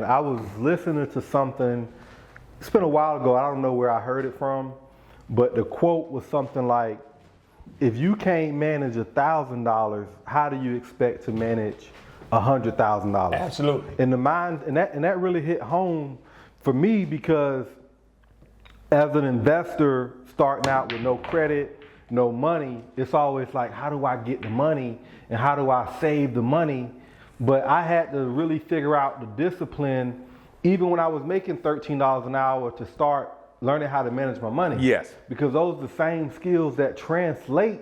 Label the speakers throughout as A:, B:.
A: I was listening to something, it's been a while ago, I don't know where I heard it from, but the quote was something like, if you can't manage $1,000, how do you expect to manage $100,000?
B: Absolutely.
A: And that really hit home for me, because as an investor starting out with no credit, no money, it's always like, how do I get the money and how do I save the money? But I had to really figure out the discipline, even when I was making $13 an hour, to start learning how to manage my money.
B: Yes.
A: Because those are the same skills that translate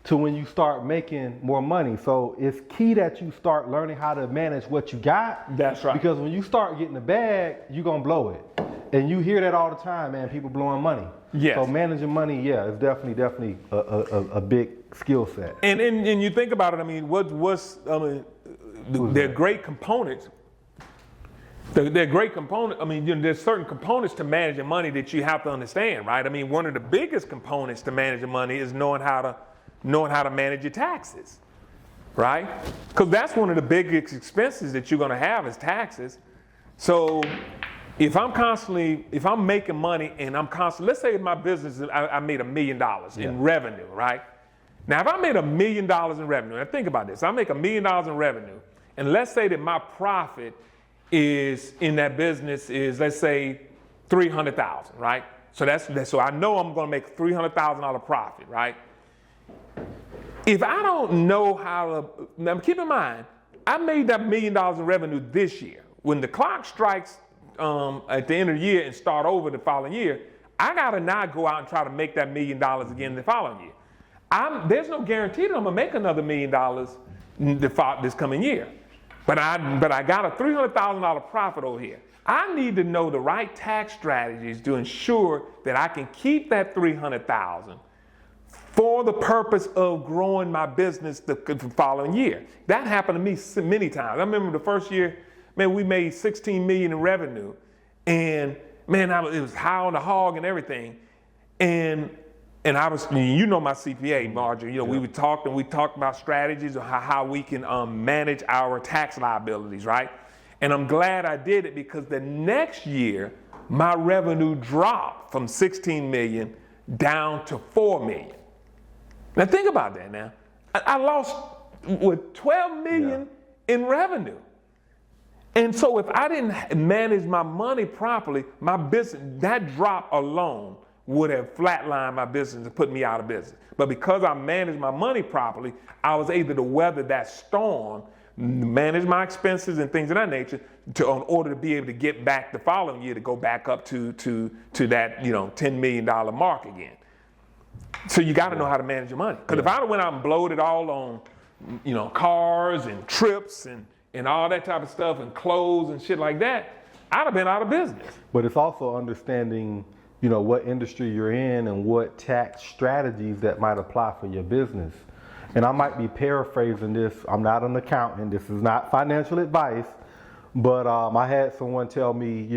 A: to when you start making more money. So it's key that you start learning how to manage what you got.
B: That's right.
A: Because when you start getting the bag, you're gonna blow it. And you hear that all the time, man, people blowing money.
B: Yes.
A: So managing money, yeah, is definitely a big skill set.
B: And you think about it, I mean, they're great components. They're great components. I mean, there's certain components to managing money that you have to understand, right? I mean, one of the biggest components to managing money is knowing how to manage your taxes, right? Because that's one of the biggest expenses that you're going to have is taxes. So if I'm making money and I'm constantly, let's say in my business, I made $1 million in revenue, right? Now, if I made $1 million in revenue, and think about this, I make $1 million in revenue, and let's say that my profit is in that business is, let's say, $300,000, right? So I know I'm going to make $300,000 profit, right? If I don't know how to, now keep in mind, I made that $1 million in revenue this year. When the clock strikes at the end of the year and start over the following year, I got to not go out and try to make that $1 million again the following year. There's no guarantee that I'm going to make another $1 million this coming year. But I got a $300,000 profit over here. I need to know the right tax strategies to ensure that I can keep that $300,000 for the purpose of growing my business the following year. That happened to me many times. I remember the first year, man, we made $16 million in revenue, and man, it was high on the hog and everything. And I was, you know, my CPA, Marjorie, we talked about strategies of how we can manage our tax liabilities, right? And I'm glad I did it, because the next year, my revenue dropped from 16 million down to 4 million. Now think about that now. I lost, 12 million in revenue. And so if I didn't manage my money properly, my business, that drop alone would have flatlined my business and put me out of business. But because I managed my money properly, I was able to weather that storm, manage my expenses and things of that nature in order to be able to get back the following year to go back up to that $10 million mark again. So you got to know how to manage your money. Because if I went out and blowed it all on cars and trips and all that type of stuff and clothes and shit like that, I'd have been out of business.
A: But it's also understanding what industry you're in and what tax strategies that might apply for your business. And I might be paraphrasing this. I'm not an accountant. This is not financial advice. But I had someone tell me,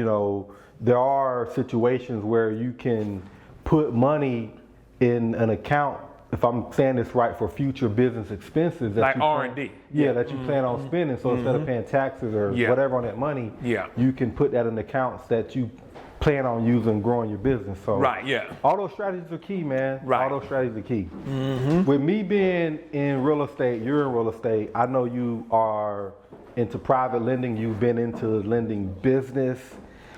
A: there are situations where you can put money in an account, if I'm saying this right, for future business expenses.
B: Like R&D.
A: That you plan on spending. So instead of paying taxes or whatever on that money, you can put that in accounts that you plan on using growing your business. So all those strategies are key, man. All those strategies are key. With me being in real estate, you're in real estate, I know you are into private lending, you've been into lending business.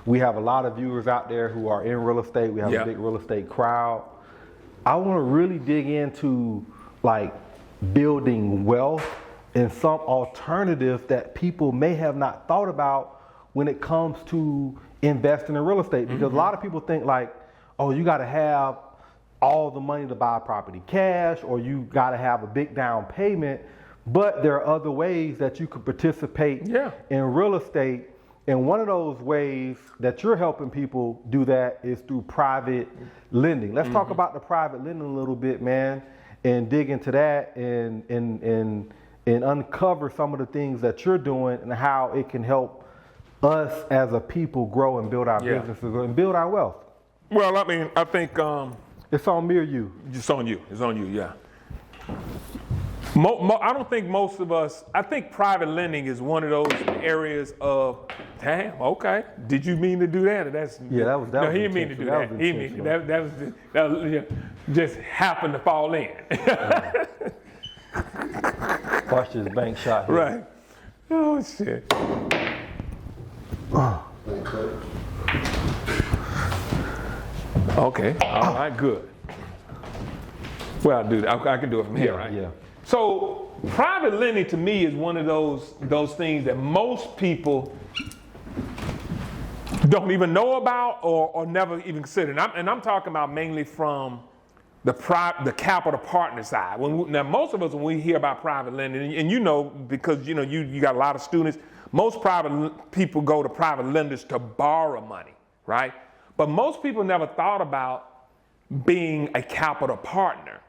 A: We have a lot of viewers out there who are in real estate. We have a big real estate crowd. I want to really dig into like building wealth and some alternatives that people may have not thought about when it comes to investing in real estate. Because a lot of people think like, oh, you got to have all the money to buy a property cash, or you got to have a big down payment. But there are other ways that you could participate in real estate. And one of those ways that you're helping people do that is through private lending. Let's talk about the private lending a little bit, man, and dig into that and uncover some of the things that you're doing and how it can help us as a people grow and build our businesses and build our wealth.
B: Well, I mean, I think
A: it's on me or you?
B: It's on you. It's on you, yeah. I don't think most of us, I think private lending is one of those areas of, damn, okay, did you mean to do that? Or that's,
A: that was
B: no, he didn't mean to do that. He mean, that was just happened to fall in.
A: Watch this bank shot here.
B: Right. Oh, shit. Okay, all right, good. Well, I'll do that. I can do it from here, right?
A: Yeah.
B: So private lending to me is one of those things that most people don't even know about or never even consider. And I'm talking about mainly from the capital partner side. Now, most of us, when we hear about private lending, and you know, because you got a lot of students, most private people go to private lenders to borrow money, right? But most people never thought about being a capital partner,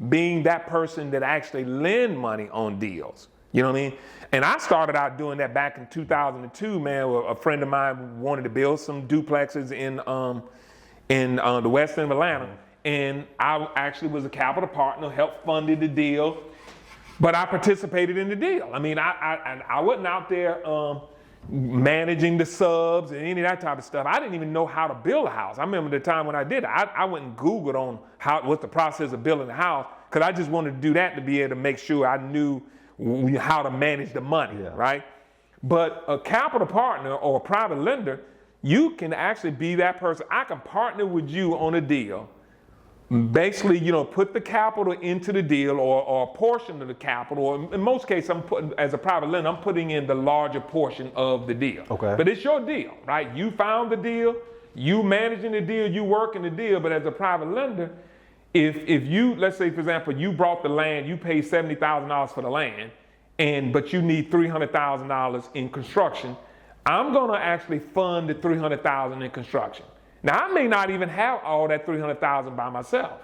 B: being that person that actually lend money on deals. You know what I mean? And I started out doing that back in 2002, man. A friend of mine wanted to build some duplexes in the west end of Atlanta. And I actually was a capital partner, helped funded the deal, but I participated in the deal. I mean, I wasn't out there managing the subs and any of that type of stuff. I didn't even know how to build a house. I remember the time when I did it, I went and Googled on what's the process of building a house, because I just wanted to do that to be able to make sure I knew how to manage the money, right? But a capital partner or a private lender, you can actually be that person. I can partner with you on a deal. Basically, put the capital into the deal or a portion of the capital. Or in most cases, as a private lender, I'm putting in the larger portion of the deal.
A: Okay.
B: But it's your deal, right? You found the deal, you managing the deal, you working the deal. But as a private lender, if you, let's say, for example, you brought the land, you paid $70,000 for the land, but you need $300,000 in construction, I'm going to actually fund the $300,000 in construction. Now, I may not even have all that $300,000 by myself,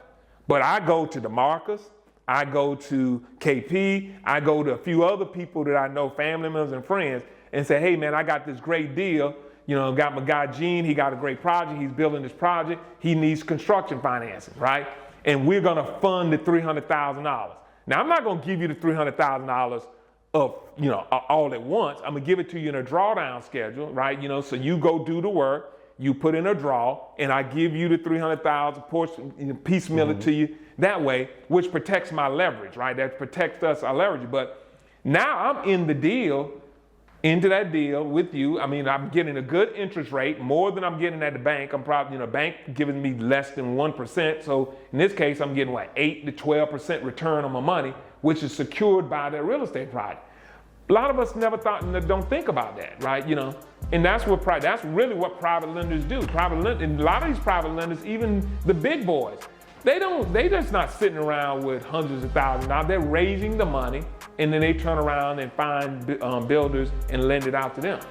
B: but I go to DeMarcus, I go to KP, I go to a few other people that I know, family members and friends, and say, hey, man, I got this great deal. Got my guy Gene, he got a great project, he's building this project, he needs construction financing, right? And we're gonna fund the $300,000. Now, I'm not gonna give you the $300,000 all at once. I'm gonna give it to you in a drawdown schedule, right? So you go do the work, you put in a draw, and I give you the $300,000 portion, piecemeal it to you that way, which protects my leverage, right? That protects us, our leverage. But now I'm in the deal, into that deal with you. I mean, I'm getting a good interest rate, more than I'm getting at the bank. I'm probably, bank giving me less than 1%. So in this case, I'm getting 8 to 12% return on my money, which is secured by that real estate project. A lot of us don't think about that, right? And that's really what private lenders do. And a lot of these private lenders, even the big boys, they just not sitting around with hundreds of thousands of dollars. They're raising the money, and then they turn around and find builders and lend it out to them.